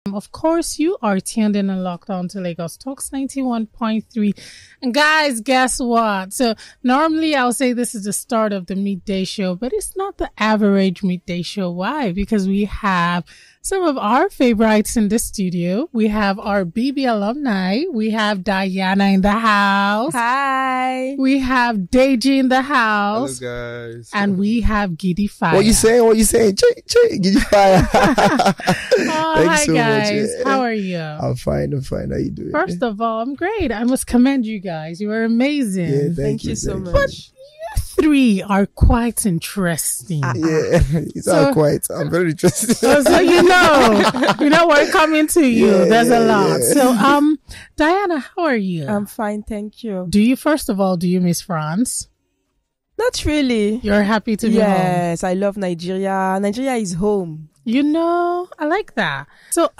Of course, you are tuned in and locked on to Lagos Talks 91.3. And guys, guess what? So normally I'll say this is the start of the midday show, but it's not the average midday show. Why? Because we have some of our favorites in the studio. We have our BB alumni. We have Diana in the house. Hi. We have Deji in the house. Hello, guys. And we have Gidifia. What you saying? Gidifia. Hi, so guys. much. How are you? I'm fine. How you doing? First of all, I'm great. I must commend you guys. You are amazing. Yeah, thank you so much. But you three are quite interesting. Yeah, it's all quite. I'm very interested. So we're coming to you. Yeah, There's a lot. yeah. So, Diana, how are you? I'm fine, thank you. Do you miss France? Not really. You're happy to be home? Yes, I love Nigeria. Nigeria is home. I like that. So,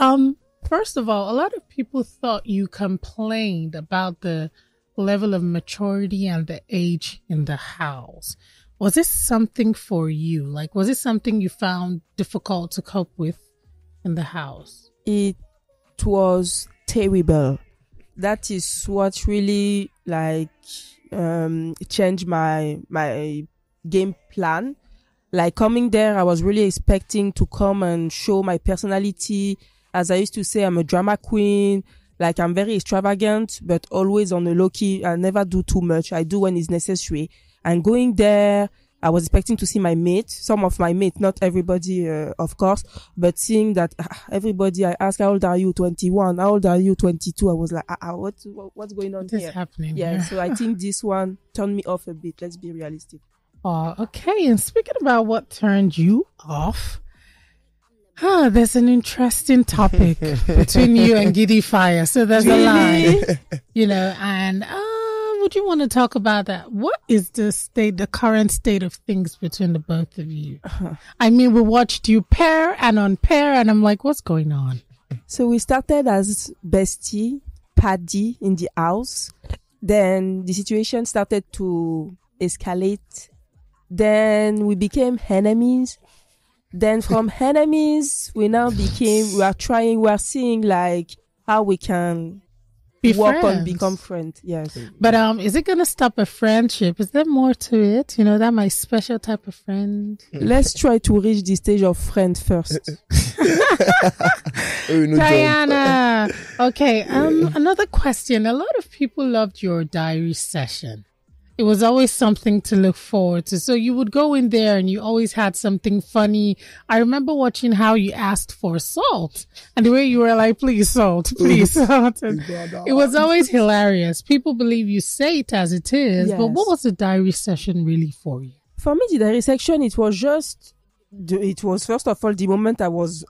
first of all, a lot of people thought you complained about the level of maturity and the age in the house. Was this something for you? Like, was it something you found difficult to cope with in the house? It was terrible. That is what really changed my game plan. Like coming there, I was really expecting to come and show my personality. As I used to say, I'm a drama queen. Like I'm very extravagant, but always on the low key. I never do too much. I do when it's necessary. And going there, I was expecting to see my mates, some of my mates, not everybody, of course, but seeing that everybody, I asked, how old are you? 21. How old are you? 22. I was like, what's going on What is here? happening Yeah, here? so I think this one turned me off a bit. Let's be realistic. Oh, okay. And speaking about what turned you off, there's an interesting topic between you and Gidifia. So there's a line, and would you want to talk about that? What is the current state of things between the both of you? I mean, we watched you pair and unpair, and I'm like, what's going on? So we started as bestie, paddy in the house. Then the situation started to escalate. Then we became enemies. Then from enemies, we are seeing like how we can work on become friends. Yes. But is it gonna stop a friendship? Is there more to it? That my special type of friend. Let's try to reach the stage of friend first. Diana. Okay. Another question. A lot of people loved your diary session. It was always something to look forward to. So you would go in there and you always had something funny. I remember watching how you asked for salt and the way you were like, please salt, please salt. And it was always hilarious. People believe you say it as it is, yes. But what was the diary session really for you? For me, the diary section, it was first of all, the moment I was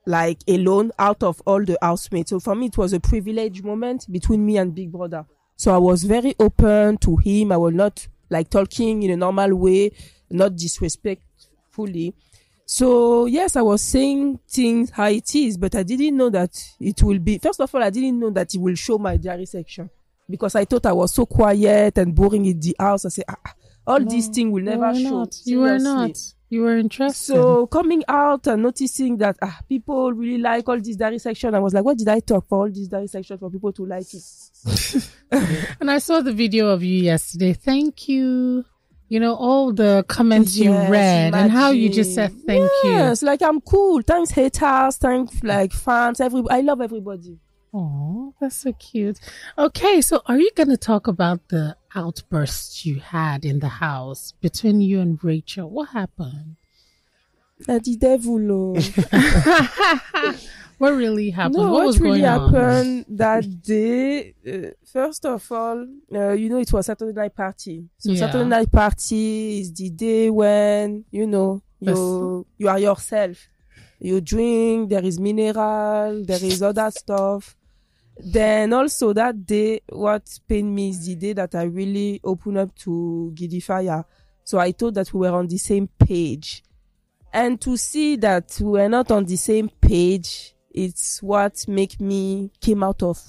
like alone out of all the housemates. So for me, it was a privileged moment between me and Big Brother. So I was very open to him. I was not like talking in a normal way, not disrespectfully. So yes, I was saying things how it is, but I didn't know that it will be, first of all, I didn't know that it will show my diary section because I thought I was so quiet and boring in the house. I said, these things will never show. You were not. You were interested. So coming out and noticing that people really like all this diary section, I was like, what did I talk for all this diary section for people to like it? And I saw the video of you yesterday. Thank you. All the comments you read and how you just said thank you. Yes, like I'm cool. Thanks haters, thanks like fans. I love everybody. Oh, that's so cute. Okay, so are you going to talk about the outbursts you had in the house between you and Rachel? What happened? The devil. What really happened? No, what was really going on? happened that day? First of all, it was Saturday night party. So Saturday night party is the day when you are yourself. You drink. There is mineral. There is other stuff. Then also that day, what pained me is the day that I really opened up to Gidifia. So I thought that we were on the same page. And to see that we were not on the same page, it's what came out of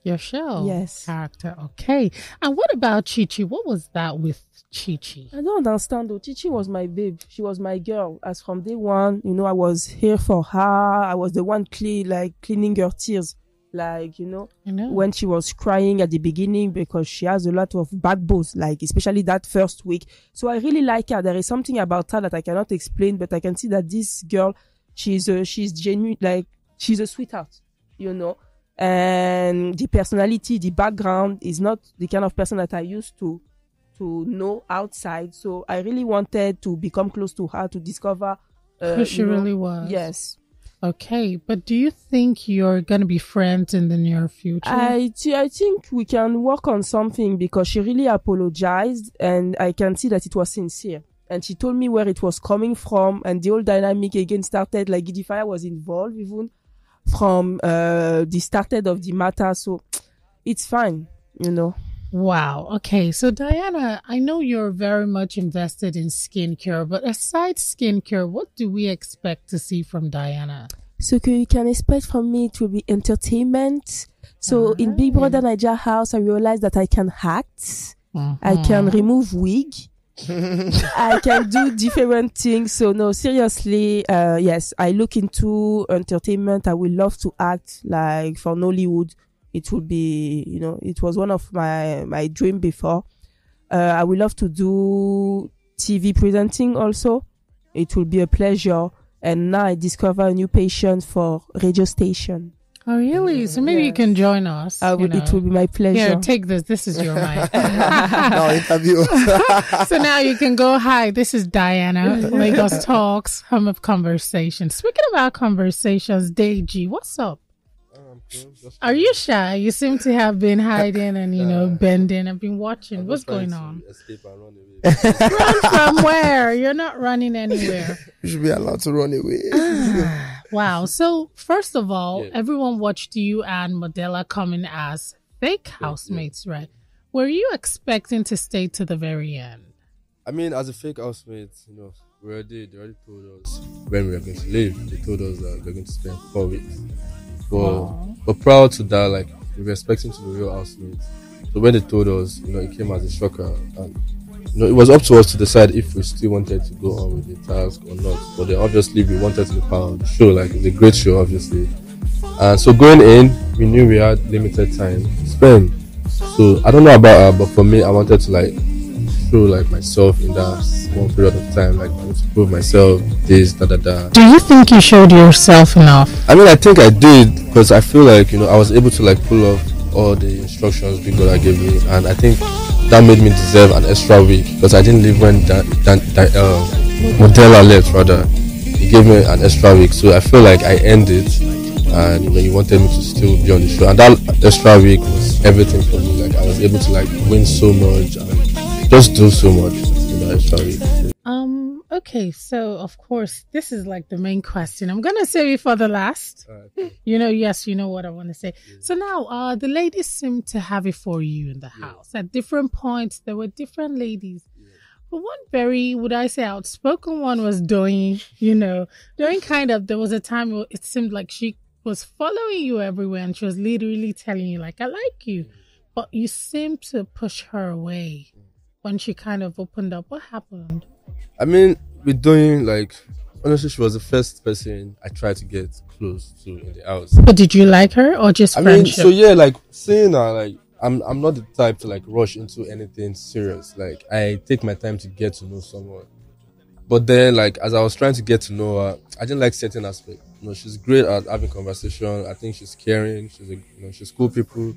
Your show Yes. character. Okay. And what about ChiChi? What was that with ChiChi? I don't understand though. ChiChi was my babe. She was my girl. As from day one, I was here for her. I was the one cleaning her tears. I know. When she was crying at the beginning because she has a lot of backbones, especially that first week. So I really like her. There is something about her that I cannot explain, but I can see that this girl, she's genuine, she's a sweetheart, and the personality, the background is not the kind of person that I used to know outside. So I really wanted to become close to her to discover who she really was. Yes. Okay, but do you think you're going to be friends in the near future? I think we can work on something because she really apologized and I can see that it was sincere. And she told me where it was coming from and the whole dynamic again started, Gidifia was involved even from the started of the matter. So it's fine, Wow. Okay. So Diana, I know you're very much invested in skincare, but aside skincare, what do we expect to see from Diana? So you can expect from me it will be entertainment. So in Big Brother Naija house, I realized that I can act. I can remove wig. I can do different things. So no, seriously, yes, I look into entertainment. I would love to act for Nollywood. It would be, it was one of my dream before. I would love to do TV presenting also. It will be a pleasure. And now I discover a new passion for radio station. Oh, really? So maybe you can join us. It will be my pleasure. Here, take this. This is your mic. Now interview. So now you can go, hi, this is Diana, Lagos Talks, Home of Conversations. Speaking about conversations, Deji, what's up? Are you shy? You seem to have been hiding and, bending. I've been watching. What's going on? Escape and run away. Run from where? You're not running anywhere. You should be allowed to run away. Wow. So, first of all, everyone watched you and Modella coming as fake housemates, right? Were you expecting to stay to the very end? I mean, as a fake housemate, they already told us when we were going to leave. They told us that we are going to spend 4 weeks. But prior to that, we were expecting to be real housemates. So when they told us, it came as a shocker. And, it was up to us to decide if we still wanted to go on with the task or not. But then obviously we wanted to be part of the show. It's a great show, obviously. And so going in, we knew we had limited time to spend. So I don't know about her, but for me, I wanted to show myself in that small period of time. I wanted to prove myself, this, da. Do you think you showed yourself enough? I mean, I think I did because I feel I was able to pull off all the instructions Big Brother gave me, and I think that made me deserve an extra week because I didn't leave when Modella left. Rather, he gave me an extra week, so I feel like I earned it, and he wanted me to still be on the show, and that extra week was everything for me. I was able to win so much and just do so much in that extra week. Okay, so of course this is the main question. I'm gonna save it for the last. Yes, you know what I want to say. Yeah. So now, the ladies seem to have it for you in the house. At different points, there were different ladies. Yeah. But one very, would I say, outspoken one was doing kind of. There was a time where it seemed like she was following you everywhere, and she was literally telling you I like you, but you seemed to push her away when she kind of opened up. What happened? I mean, with doing honestly, she was the first person I tried to get close to in the house. But did you like her or just friendship? Seeing her, I'm not the type to rush into anything serious. I take my time to get to know someone. But then as I was trying to get to know her, I didn't like certain aspects. She's great at having conversation. I think she's caring. She's cool people.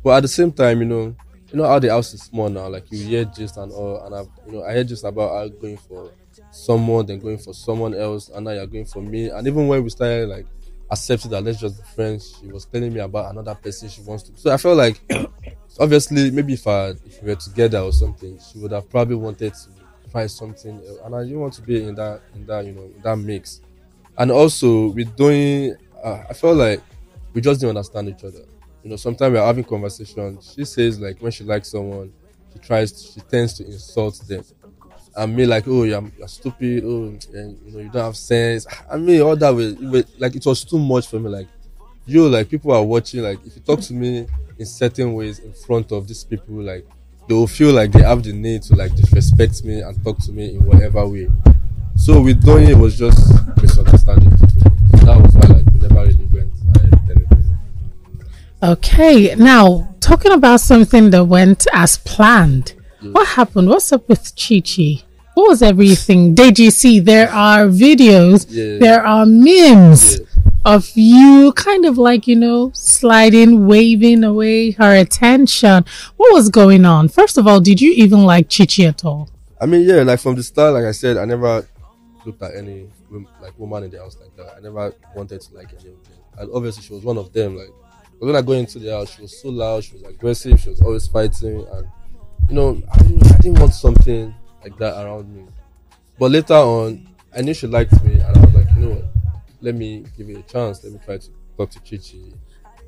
But at the same time, how the house is small now, you hear gist and all, and I heard just about her going for someone, then going for someone else, and now you're going for me. And even when we started accepting that let's just be friends, she was telling me about another person she wants to. So I felt obviously maybe if we were together or something, she would have probably wanted to try something else. And I didn't want to be in that mix. And also with doing, I felt we just didn't understand each other. Sometimes we're having conversations. She says when she likes someone, she tends to insult them. And me oh, you're stupid. Oh, and, you don't have sense. I mean, all that way, it was too much for me. like people are watching. Like if you talk to me in certain ways in front of these people, like they will feel like they have the need to like disrespect me and talk to me in whatever way. So with Donye, it was just misunderstanding. So that was why like we never really went ahead with anything. Okay, now talking about something that went as planned. Yeah. What happened? What's up with ChiChi? What was everything? Deji, see, there are videos, Yeah. there are memes Yeah. of you kind of like, sliding, waving away her attention. What was going on? First of all, did you even like ChiChi at all? I mean, yeah, like from the start, like I said, I never looked at any like woman in the house like that. I never wanted to like any of them, and obviously she was one of them. Like when I go into the house, she was so loud, she was aggressive, she was always fighting, and I didn't want something like that around me. But later on, I knew she liked me, and I was like, you know what, let me give it a chance. Let me try to talk to ChiChi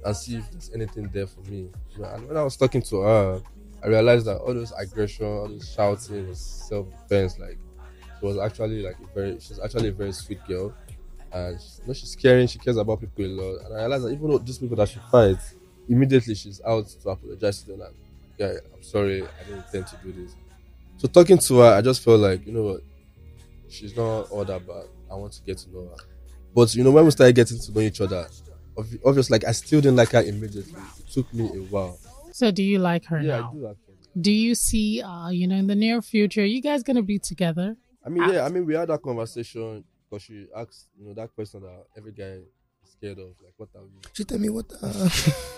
and see if there's anything there for me. And when I was talking to her, I realized that all those aggression, all those shouting was self-defense. Like she's actually a very sweet girl, and she's caring. She cares about people a lot. And I realized that even though these people that she fights, immediately she's out to apologize to them. Like, yeah, I'm sorry, I didn't intend to do this. So talking to her, I just felt like, you know what, she's not all that bad. I want to get to know her. But when we started getting to know each other, obviously, like I still didn't like her immediately. It took me a while. So do you like her Yeah, now? I do actually. Do you see, in the near future, you guys going to be together? I mean, yeah, we had that conversation because she asked, that question that every guy is scared of, like, what are we? She tell me what.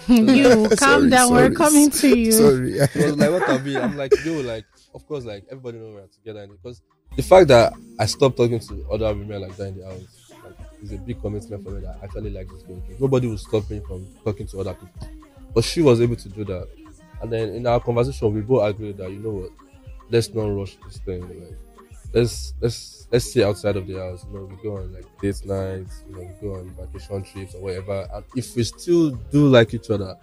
You calm Sorry, down. sorry, We're coming to you. Sorry. She was like, what are we? I'm like, yo, like, of course, like, everybody knows we're together. And because the fact that I stopped talking to other women like that in the house, like, is a big commitment for me that I actually like this girl. Nobody will stop me from talking to other people. But she was able to do that. And then in our conversation, we both agreed that, you know what, let's not rush this thing. Like, let's see outside of the house. We go on like date nights, we go on vacation trips or whatever. And if we still do like each other,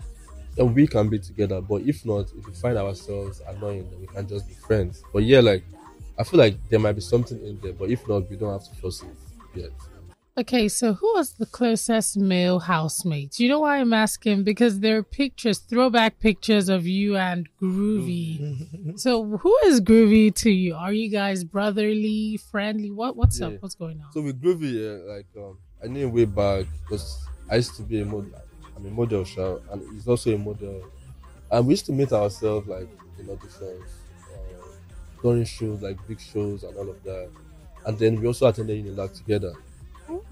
then we can be together. But if not, if we find ourselves annoying, then we can just be friends. But yeah, like I feel like there might be something in there. But if not, we don't have to force it yet. Okay, so who was the closest male housemate? You know why I'm asking? Because there are pictures, throwback pictures of you and Groovy. So who is Groovy to you? Are you guys brotherly, friendly? What's up? What's going on? So with Groovy, yeah, like I knew him way back because I used to be a model. I'm a model, show, and he's also a model. And we used to meet ourselves like in auditions, during shows, like big shows and all of that. And then we also attended Unilag together.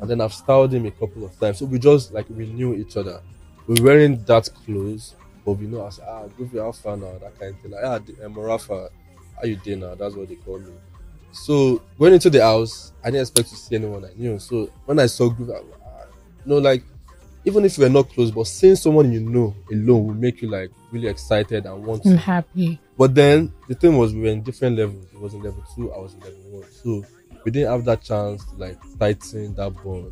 And then I've styled him a couple of times. So we knew each other. We weren't that close, but we know as Groovy Alpha now, that kind of thing. Like, Morafa, how you doing now? That's what they call me. So going into the house, I didn't expect to see anyone I knew. So when I saw Groovy, like even if we're not close, but seeing someone you know alone will make you like really excited and want to. I'm happy. But then the thing was, we were in different levels. He was in level 2, I was in level 1. So we didn't have that chance to like tighten that bond.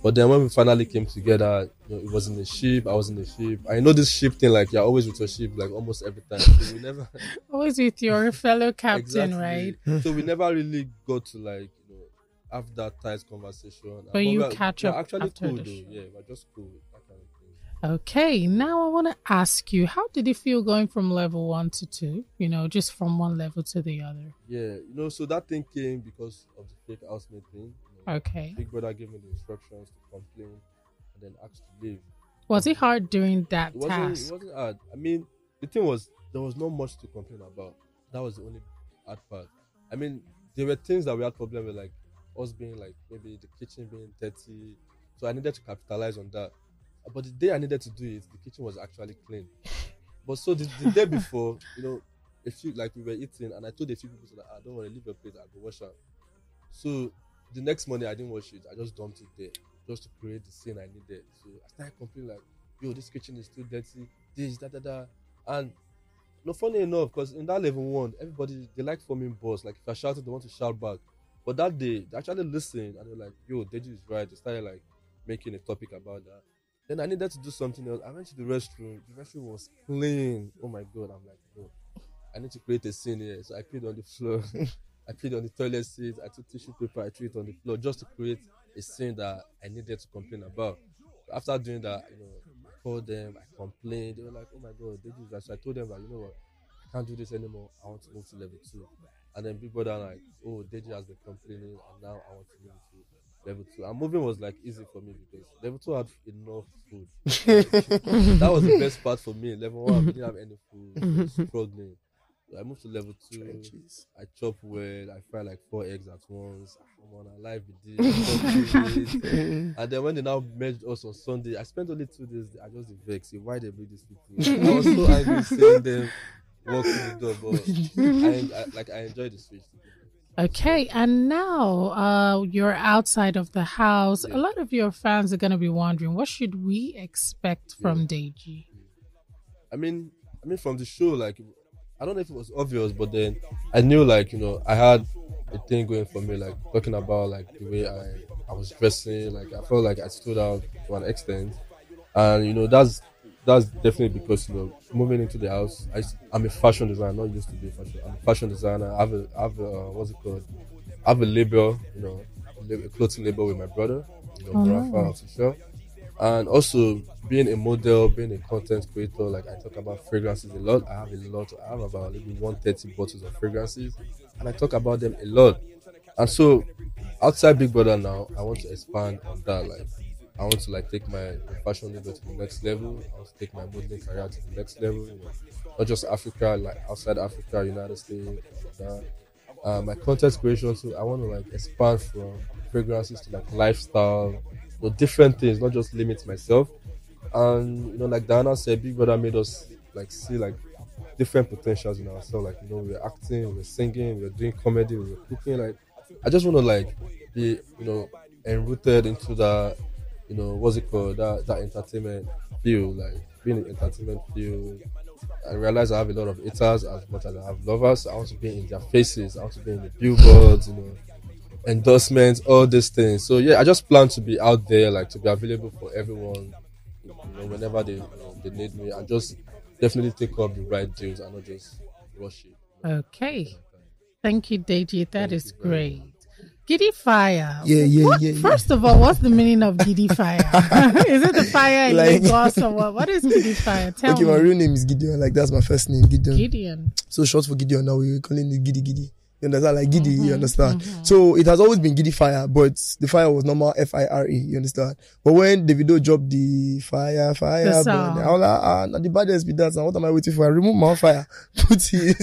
But then when we finally came together, it was in the ship, I was in the ship. I know this ship thing, like you're always with your ship, like almost every time. So we never always with your fellow captain, right? So we never really got to like have that tight conversation. But you catch up actually after cool the though. show. Yeah, we're just cool with that kind of thing. Okay, now I want to ask you, how did it feel going from level 1 to 2? Just from one level to the other. Yeah, so that thing came because of the fake housemate thing. Okay. Big brother gave me the instructions to complain and then asked to leave. Was it hard during that It task? wasn't hard. I mean, the thing was, there was not much to complain about. That was the only hard part. I mean, there were things that we had problem with, like us being like maybe the kitchen being dirty. So I needed to capitalize on that. But the day I needed to do it, the kitchen was actually clean. But so the day before, a few like we were eating, and I told a few people that don't want to leave your plate, I'll go wash it. So the next morning I didn't wash it. I just dumped it there just to create the scene I needed. So I started complaining like, yo, this kitchen is too dirty, this, da. And funny enough, because in that level 1, everybody they like forming boss. Like if I shouted, they want to shout back. But that day they actually listened and they're like, yo, Deji is right. They started like making a topic about that. Then I needed to do something else. I went to the restroom. The restroom was clean. Oh my god! I'm like, no, I need to create a scene here. So I peed on the floor. I peed on the toilet seat. I took tissue paper. I threw it on the floor just to create a scene that I needed to complain about. after doing that, I called them, I complained. They were like, "Oh my God, they do that." So I told them that, you know what, I can't do this anymore. I want to move to level 2. And then big brother like, "Oh, Deji has been complaining, and now I want to move to level 2." And moving was like easy for me because level 2 had enough food. That was the best part for me. Level 1, we didn't have any food, so I was struggling. So I moved to level 2. Trenches. I chop well. I fry like 4 eggs at once. I'm on a live with this. And then when they now merged us on Sunday, I spent only 2 days. I just vexed. Why they bring these people? I was so angry seeing them walk through the door, but I enjoyed the switch. Okay, and now you're outside of the house. Yeah. A lot of your fans are going to be wondering, what should we expect from Deji? I mean, from the show, like, I don't know if it was obvious, but then I knew, like, I had a thing going for me, like, talking about, like, the way I was dressing. Like, I felt like I stood out to an extent. And, that's definitely because, moving into the house, I'm a fashion designer, not used to be a fashion. I'm a fashion designer. I have a what's it called? I have a label, a clothing label with my brother, Rafa Official. And also being a model, being a content creator, like I talk about fragrances a lot. I have about maybe 130 bottles of fragrances, and I talk about them a lot. And so outside Big Brother now, I want to expand on that. Like, I want to take my fashion label to the next level. I want to take my modeling career to the next level. Not just Africa, like outside Africa, United States, that. My content creation too. I want to expand from fragrances to lifestyle. Different things, not just limit myself. And like Diana said, Big Brother made us see different potentials in ourselves. We were acting, we were singing, we were doing comedy, we were cooking. I just want to be enrooted into that, what's it called, that entertainment field, being in the entertainment field. I realize I have a lot of haters as much as I have lovers. I want to be in their faces. I want to be in the billboards, endorsements, all these things. So yeah, I just plan to be out there, to be available for everyone, whenever they need me, and just definitely take up the right deals and not just rush it. Okay. Thank you, Deji. That is great. Gidifia. Yeah. First of all, what's the meaning of Gidifia? Is it the fire in Lagos or what? What is Gidifia? Tell me. My real name is Gideon. That's my first name, Gideon. Gideon. So short for Gideon. Now we're calling it Giddy. You understand? Giddy, you understand? So it has always been Gidifia, but the fire was normal FIRE, you understand? But when Davido dropped the fire, The song. I was like, the baddest be that. What am I waiting for? I remove my fire. Put it.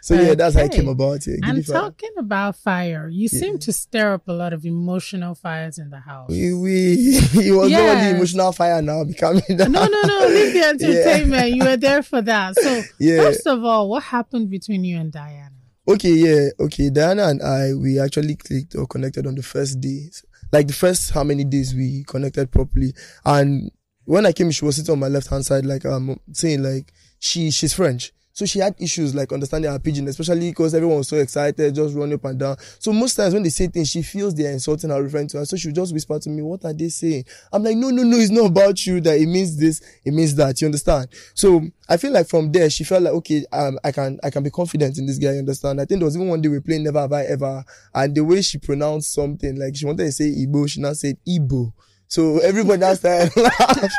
So yeah, that's how it came about. Yeah, And Gidifia. talking about fire, you seem to stir up a lot of emotional fires in the house. It was not the emotional fire now becoming that. No, leave the entertainment. You were there for that. So first of all, what happened between you and Diana? Okay. Diana and I, we actually clicked or connected on the first days. The first how many days we connected properly. And when I came, she was sitting on my left-hand side, saying she's French. So she had issues understanding her pidgin, especially because everyone was so excited, just running up and down. So most times when they say things, she feels they're insulting her, referring to her. So she would just whisper to me, "What are they saying?" I'm like, no, it's not about you, that it means this, it means that, you understand? So I feel from there, she felt okay, I can be confident in this guy, you understand? I think there was even one day we were playing Never Have I Ever, and the way she pronounced something, she wanted to say Igbo, she now said Igbo. So everybody now started laugh.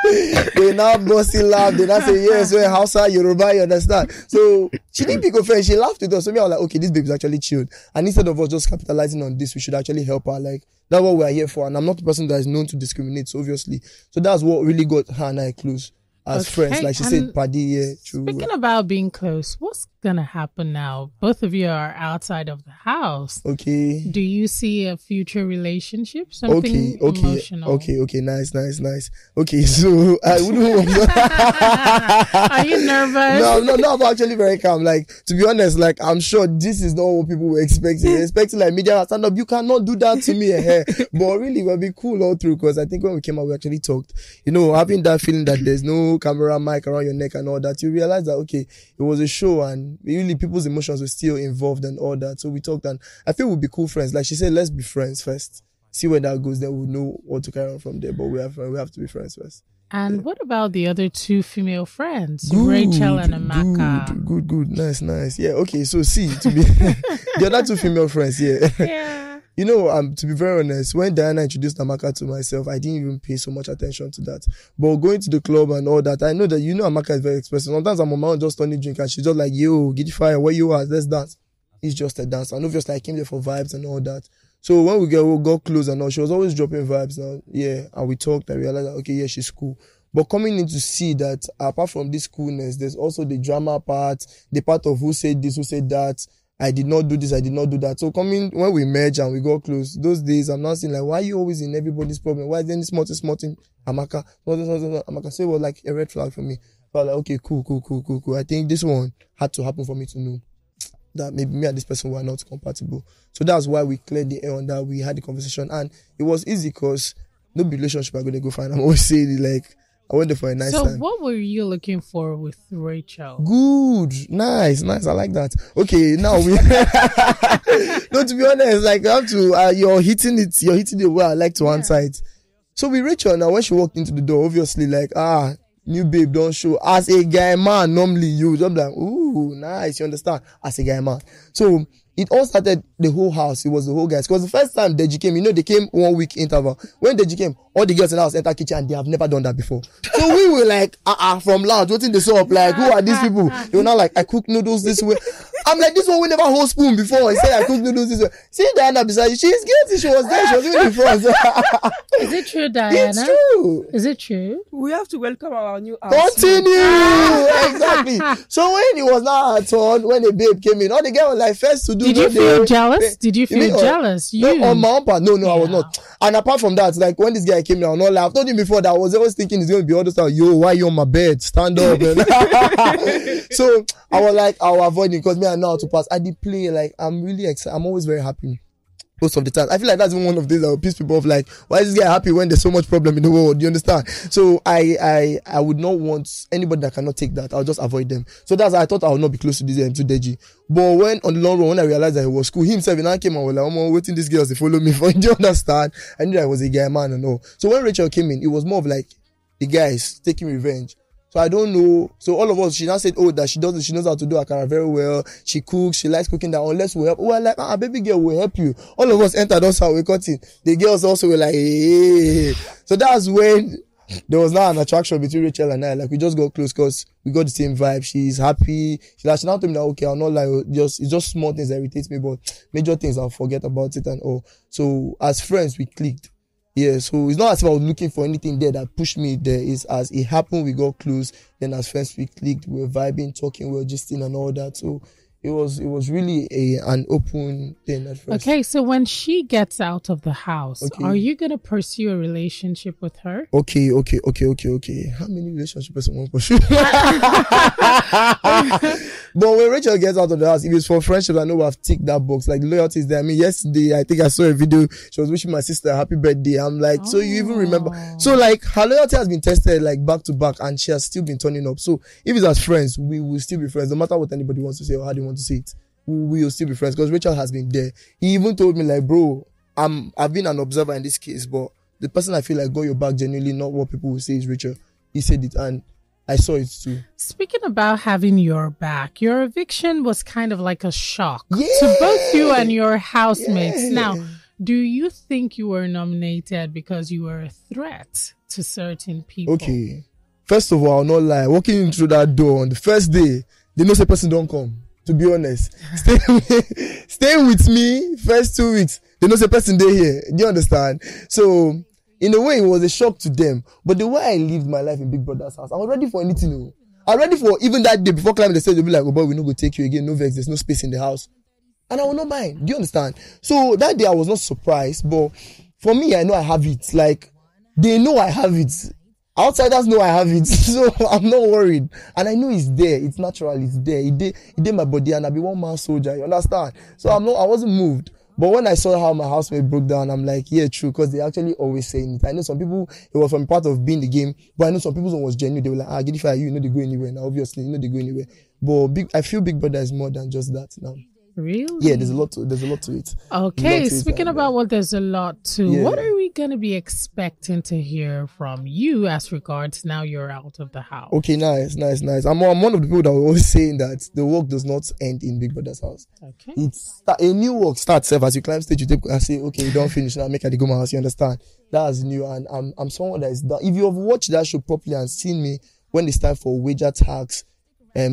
They now busting laugh. They now say, yes, we're Hausa, Yoruba, you understand? So she didn't pick offense. She laughed with us. So me, I was like, okay, this baby's actually chilled. And instead of us just capitalizing on this, we should actually help her. That's what we're here for. And I'm not the person that is known to discriminate, so obviously. So that's what really got her and I close as friends. She said, Paddy, yeah, true. Speaking about being close, what's gonna happen now? Both of you are outside of the house. Okay. Do you see a future relationship? Something emotional? Okay, nice. Okay, so I wouldn't Are you nervous? No, I'm actually very calm. To be honest, I'm sure this is not what people were expecting. They're expecting media stand up. You cannot do that to me. But really, we'll be cool all through, because I think when we came out, we actually talked. Having that feeling that there's no camera mic around your neck and all that, you realize that, okay, it was a show and really people's emotions were still involved and all that. So we talked, and I feel we'll be cool friends. She said, let's be friends first. See where that goes, then we'll know what to carry on from there. But we have to be friends first. And what about the other two female friends, Rachel and Amaka? Good. Nice. Yeah, okay. So see, to be the other two female friends, yeah. Yeah. You know, to be very honest, when Diana introduced Amaka to myself, I didn't even pay so much attention to that. But going to the club and all that, I know that, Amaka is very expressive. Sometimes I'm on my own just turning drink and she's just like, yo, Gidifia, where you are? Let's dance. It's just a dance. And obviously I came there for vibes and all that. So when we got close and all, she was always dropping vibes now. Yeah. And we talked, I realized that, okay, yeah, she's cool. But coming in to see that apart from this coolness, there's also the drama part, the part of who said this, who said that. I did not do this, I did not do that. So when we merged and we got close, those days I'm not saying like, why are you always in everybody's problem? Why is there any small thing? Amaka, Amaka, so it was like a red flag for me. So I was like, okay, cool. I think this one had to happen for me to know that maybe me and this person were not compatible. So that's why we cleared the air on that. We had the conversation and it was easy because no relationship I'm going to go find. I'm always saying it like, I went there for a nice time. So what were you looking for with Rachel? Good. Nice. I like that. Okay, now we... No, to be honest, like, you have to... you're hitting it where I like to one side. So with Rachel, now, when she walked into the door, obviously, like, new babe, don't show. As a guy man, normally, you just like, ooh, nice, you understand? As a guy man. So... it all started the whole house. It was the whole guys. Because the first time Deji came, they came 1 week interval. When Deji came, all the girls in the house enter kitchen and they have never done that before. So we were like, from lounge, waiting the up, like, who are these people? They were not like, I cook noodles this way. I'm like, this one we never hold spoon before. He said, I cook noodles this way. See Diana beside you. She's guilty. She was there. She was even in front. Is it true, Diana? It's true. Is it true? We have to welcome our new house. Continue. Exactly. So when it was now her turn, when the babe came in, all the girls were like, first to do. Did you feel jealous? Did you feel jealous? No, on my own part. No, I was not. And apart from that, like when this guy came here, I've told him before that I was always thinking he's going to be all this time, yo, why you on my bed? Stand up. So I was like, I'll avoid him because me I know how to pass. I did play, like, I'm really excited. I'm always very happy. Most of the time. I feel like that's one of the things that will piss people off. Like, why is this guy happy when there's so much problem in the world? You understand? So I would not want anybody that cannot take that. I'll just avoid them. So that's why I thought I would not be close to this to Deji. But when on the long run, when I realized that it was cool, himself and I came and was like, I'm waiting these girls to follow me for. Do you understand? I knew I was a guy man and all. So when Rachel came in, it was more of like the guys taking revenge. So I don't know. So all of us, she now said, that she knows how to do akara very well. She cooks, she likes cooking that unless we help. We're like, baby girl, we'll help you. All of us entered us how we cut it. The girls also were like, hey. So that's when there was now an attraction between Rachel and I. Like we just got close because we got the same vibe. She's happy. She now told me that, okay, I'll not lie. It's just small things that irritate me, but major things I'll forget about it and all. So as friends, we clicked. Yeah, so it's not as if I was looking for anything there that pushed me there. It's as it happened, we got close. Then as friends, we clicked. We were vibing, talking, we were gisting and all that. So it was really an open thing at first. Okay, so when she gets out of the house, are you going to pursue a relationship with her? Okay. How many relationships I want to pursue? But when Rachel gets out of the house, if it's for friendship, I know we have ticked that box. Like loyalty is there. I mean, yesterday, I think I saw a video. She was wishing my sister a happy birthday. I'm like, so you even remember? So like her loyalty has been tested like back to back and she has still been turning up. So if it's as friends, we will still be friends. No matter what anybody wants to say or how they want to say it, we will still be friends because Rachel has been there. He even told me like, bro, I've been an observer in this case, but the person I feel like got your back genuinely, not what people will say is Rachel. He said it and I saw it too. Speaking about having your back, your eviction was kind of like a shock to both you and your housemates. Now, do you think you were nominated because you were a threat to certain people? Okay. First of all, I'll not lie. Walking in through that door on the first day, they know say person don't come. To be honest, stay with me first 2 weeks. They know say person they here. Do you understand? So in a way, it was a shock to them. But the way I lived my life in Big Brother's house, I was ready for anything. I was ready for even that day before climbing the stage. They'll be like, oh boy, we're not going to take you again. No vex. There's no space in the house. And I will not mind. Do you understand? So that day I was not surprised. But for me, I know I have it. Like, they know I have it. Outsiders know I have it. So I'm not worried. And I know it's there. It's natural. It's there. It did my body and I be one man soldier. You understand? So I wasn't moved. But when I saw how my housemate broke down, I'm like, yeah, true, because they actually always saying it. I know some people, it was from part of being the game, but I know some people was genuine. They were like, Gidifia, they go anywhere now. Obviously, they go anywhere. But I feel Big Brother is more than just that now. Really? Yeah, there's a lot to it. Okay, speaking about what there's a lot to, what are we going to be expecting to hear from you as regards now you're out of the house? Okay, nice. I'm one of the people that were always saying that the work does not end in Big Brother's house. Okay. A new work starts as you climb stage, you take, I say, okay, you don't finish now, make it go my house, you understand? That's new, and I'm someone that is done. If you have watched that show properly and seen me when it's time for wager tax,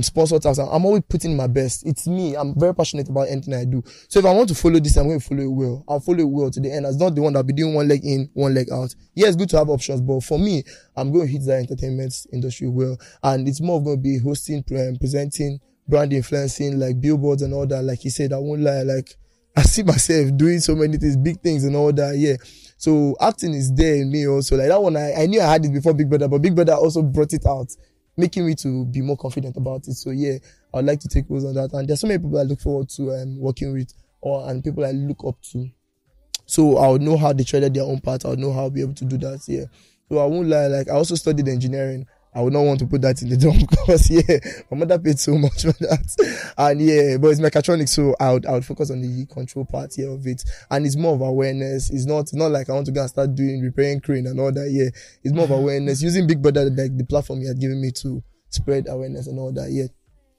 sponsor tax, I'm always putting in my best. It's me. I'm very passionate about anything I do. So if I want to follow this, I'm going to follow it well. I'll follow it well to the end. As not the one that'll be doing one leg in, one leg out. Yeah, it's good to have options, but for me, I'm going to hit the entertainment industry well. And it's more of going to be hosting, presenting, brand influencing, like billboards and all that. Like he said, I won't lie. Like I see myself doing so many things, big things and all that. Yeah. So acting is there in me also. Like that one, I knew I had it before Big Brother, but Big Brother also brought it out, making me to be more confident about it. So yeah, I would like to take roles on that. And there's so many people I look forward to working with, and people I look up to. So I would know how they treaded their own path. I would know how I'll be able to do that. Yeah. So I won't lie. Like I also studied engineering. I would not want to put that in the dorm because my mother paid so much for that. And yeah, but it's mechatronics, so I would focus on the control part here of it. And it's more of awareness. It's not like I want to go and start doing repairing crane and all that. Yeah, it's more of awareness using Big Brother, like the platform he had given me to spread awareness and all that. Yeah.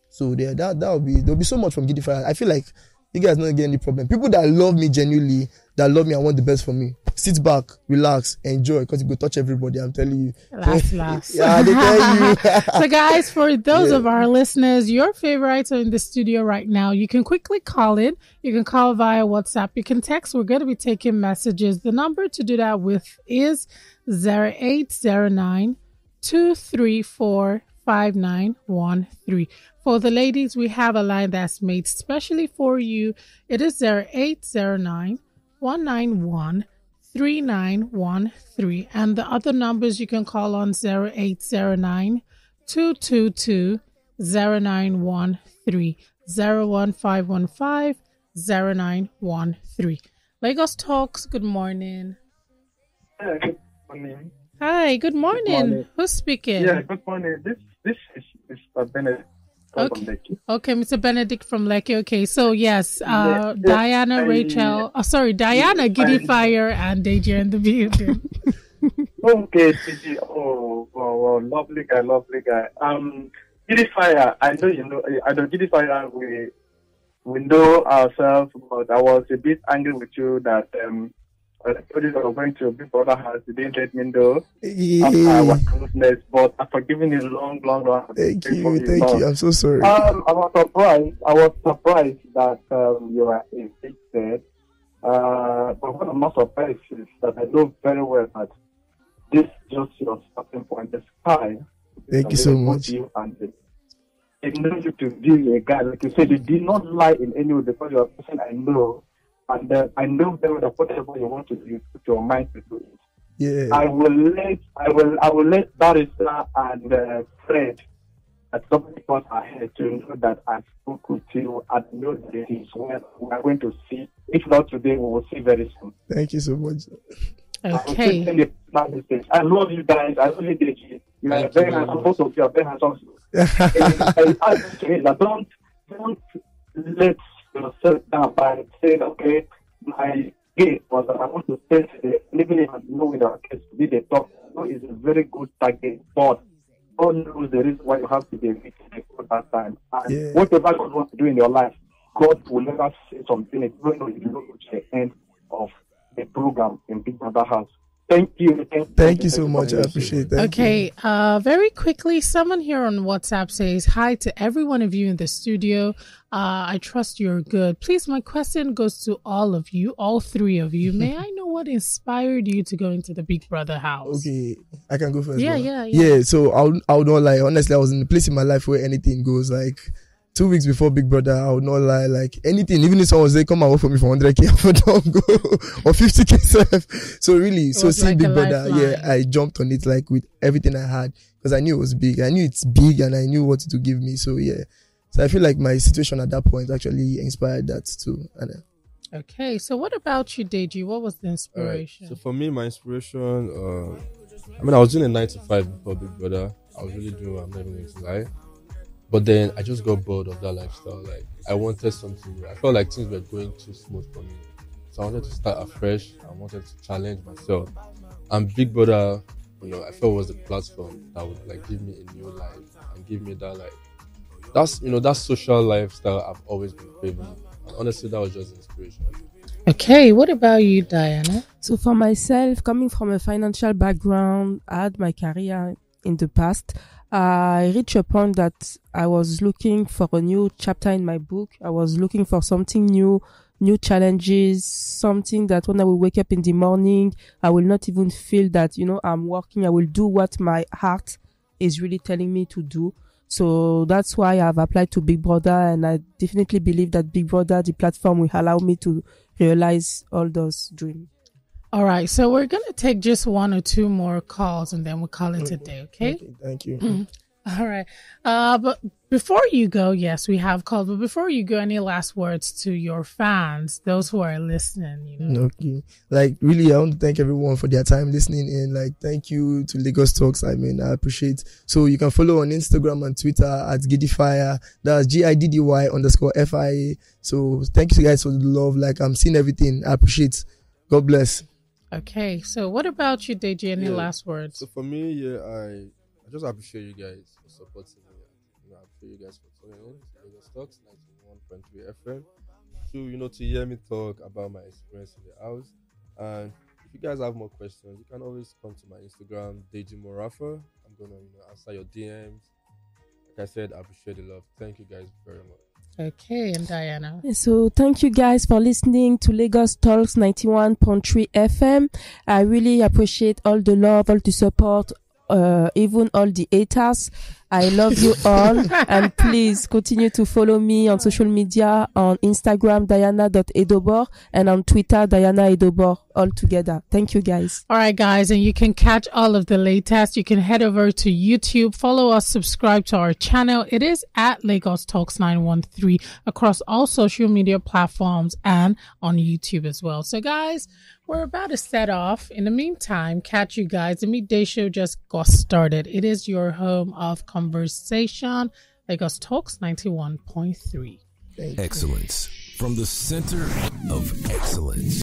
So yeah, there'll be so much from Gidifia. I feel like you guys don't get any problem. People that love me genuinely, that love me and want the best for me, sit back, relax, enjoy, because you go touch everybody. I'm telling you. Last. Yeah, they tell you. So guys, for those of our listeners, your favorites are in the studio right now. You can quickly call in. You can call via WhatsApp. You can text. We're going to be taking messages. The number to do that with is 0809 234 5913. For the ladies, we have a line that's made specially for you. It is 0809 191 3913. And the other numbers you can call on 0809 222 0913, 01515 0913. Lagos Talks, good morning. Yeah, good morning. Hi, good morning. Good morning. Who's speaking? Yeah, good morning. This is Mr. Benedict from Lekki. Okay, Mr. Benedict from Lekki. Okay, so yes, Diana, Diana, Gidifia, and Deji are in the building. Okay, Deji. Oh, lovely guy. Gidifia, I know Gidifia, we know ourselves, but I was a bit angry with you that I told you that I was going to Big Brother house. You didn't let me know. After I was closeness, but I've forgiven you long. Thank you. I'm so sorry. I was surprised that you were evicted. But what I'm not surprised is that I know very well that this is just your starting point. The sky. Thank you so much. I know you to be a guy, like you said, you did not lie in any way because you're a person I know. And I know them that whatever you want to do, you put your mind to do it. Yeah. I will let Barrister and Fred at somebody else ahead to know that I spoke with you and know that it is well. We are going to see. If not today, we will see very soon. Thank you so much. Okay. I love you guys. I love you, Deji. You are very handsome. Both of you are very handsome. I ask you that don't let yourself down by saying, okay, my gate was that I want to stay today, even if I know with our kids to be the top. So it's a very good target, but God knows the reason why you have to be evicted at that time. And whatever God wants to do in your life, God will never say something, even though you don't reach the end of the program in Big Brother House. Thank you. Thank you so much. I appreciate that. Okay. Very quickly, someone here on WhatsApp says, hi to every one of you in the studio. I trust you're good. Please, my question goes to all of you, all three of you. May I know what inspired you to go into the Big Brother house? Okay. I can go first. Yeah. So I would not lie. Honestly, I was in a place in my life where anything goes. Like 2 weeks before Big Brother, I would not lie. Like anything, even if someone say, come and work for me for 100K, I would not go. Or 50K. So really, so seeing Big Brother, I jumped on it like with everything I had because I knew it was big. I knew it's big and I knew what it would give me. So yeah. So I feel like my situation at that point actually inspired that too. Okay. So what about you, Deji? What was the inspiration? So for me, my inspiration, I was doing a 9 to 5 before Big Brother. I was really doing, I'm not even going to lie. But then I just got bored of that lifestyle. Like I wanted something new. I felt like things were going too smooth for me. So I wanted to start afresh. I wanted to challenge myself. And Big Brother, I felt was the platform that would like give me a new life and give me that like that social lifestyle I've always been craving. And honestly, that was just inspiration. Okay, what about you, Diana? So for myself, coming from a financial background, I had my career in the past. I reached a point that I was looking for a new chapter in my book. I was looking for something new challenges, something that when I will wake up in the morning, I will not even feel that, I'm working. I will do what my heart is really telling me to do. So that's why I've applied to Big Brother, and I definitely believe that Big Brother, the platform, will allow me to realize all those dreams. All right, so we're going to take just one or two more calls and then we'll call it a day, okay? Thank you. All right. But before you go, yes, we have called, but before you go, any last words to your fans, those who are listening, Okay. Like, really, I want to thank everyone for their time listening in. Like, thank you to Lagos Talks. I appreciate. So you can follow on Instagram and Twitter at Gidifia. That's GIDDY_FIA. So thank you guys for the love. Like, I'm seeing everything. I appreciate. God bless. Okay. So what about you, Deji? Any last words? So for me, I just appreciate you guys for supporting me. I appreciate you guys for tuning in to Lagos Talks 91.3 FM. To hear me talk about my experience in the house. And if you guys have more questions, you can always come to my Instagram, Deji Morafa. I'm gonna answer your DMs. Like I said, I appreciate the love. Thank you guys very much. Okay, and Diana. So thank you guys for listening to Lagos Talks 91.3 FM. I really appreciate all the love, all the support, even all the haters. I love you all, and please continue to follow me on social media, on Instagram Diana.edobor, and on Twitter Diana Edobor, all together. Thank you guys. All right, guys, and you can catch all of the latest. You can head over to YouTube, follow us, subscribe to our channel. It is at Lagos Talks 913 across all social media platforms and on YouTube as well. So guys, we're about to set off. In the meantime, catch you guys. The midday show just got started. It is your home of conversation. Lagos Talks 91.3. Excellence from the center of excellence.